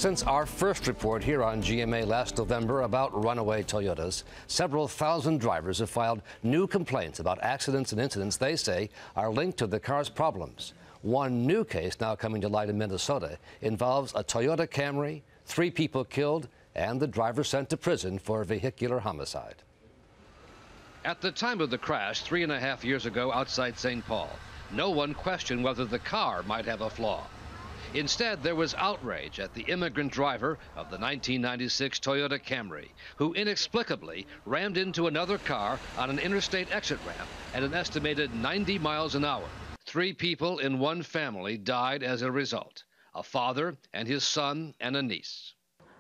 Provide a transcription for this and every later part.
Since our first report here on GMA last November about runaway Toyotas, several thousand drivers have filed new complaints about accidents and incidents they say are linked to the car's problems. One new case now coming to light in Minnesota involves a Toyota Camry, 3 people killed, and the driver sent to prison for vehicular homicide. At the time of the crash 3.5 years ago outside St. Paul, no one questioned whether the car might have a flaw. Instead, there was outrage at the immigrant driver of the 1996 Toyota Camry, who inexplicably rammed into another car on an interstate exit ramp at an estimated 90 miles an hour. 3 people in one family died as a result: a father and his son and a niece.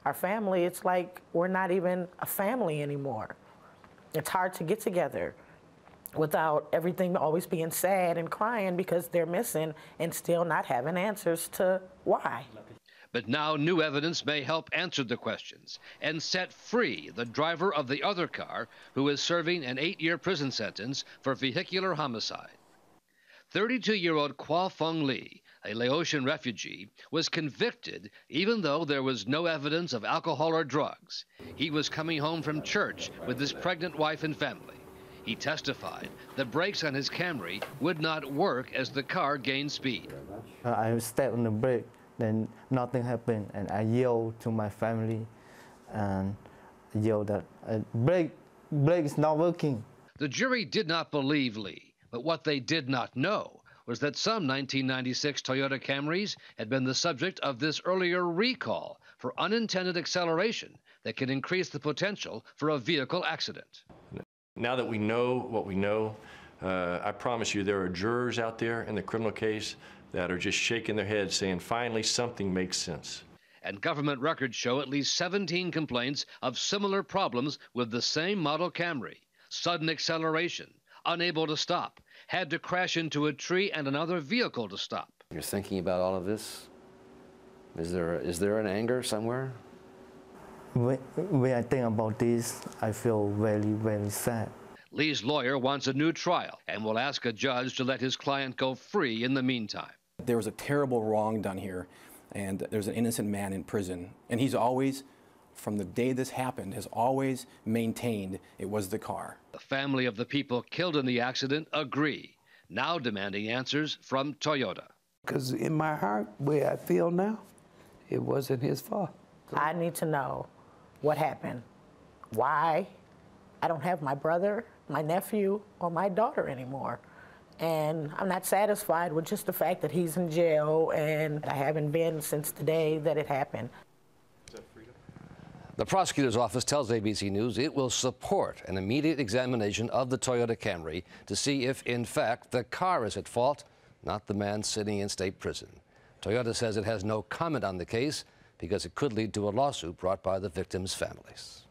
Our family, it's like we're not even a family anymore. It's hard to get together without everything always being sad and crying because they're missing and still not having answers to why. But now new evidence may help answer the questions and set free the driver of the other car, who is serving an 8-year prison sentence for vehicular homicide. 32-year-old Kwa Fung Lee, a Laotian refugee, was convicted even though there was no evidence of alcohol or drugs. He was coming home from church with his pregnant wife and family. He testified the brakes on his Camry would not work as the car gained speed. I stepped on the brake, then nothing happened, and I yelled to my family and yelled that brake is not working. The jury did not believe Lee, but what they did not know was that some 1996 Toyota Camrys had been the subject of this earlier recall for unintended acceleration that can increase the potential for a vehicle accident. Now that we know what we know, I promise you there are jurors out there in the criminal case that are just shaking their heads saying, finally, something makes sense. And government records show at least 17 complaints of similar problems with the same model Camry. Sudden acceleration, unable to stop, had to crash into a tree and another vehicle to stop. You're thinking about all of this? Is there an anger somewhere? When I think about this, I feel very, very sad. Lee's lawyer wants a new trial and will ask a judge to let his client go free in the meantime. There was a terrible wrong done here, and there's an innocent man in prison. And he's always, from the day this happened, has always maintained it was the car. The family of the people killed in the accident agree, now demanding answers from Toyota. Because in my heart, where I feel now, it wasn't his fault. I need to know what happened, why. I don't have my brother, my nephew, or my daughter anymore. And I'm not satisfied with just the fact that he's in jail, and I haven't been since the day that it happened. The prosecutor's office tells ABC News it will support an immediate examination of the Toyota Camry to see if, in fact, the car is at fault, not the man sitting in state prison. Toyota says it has no comment on the case because it could lead to a lawsuit brought by the victims' families.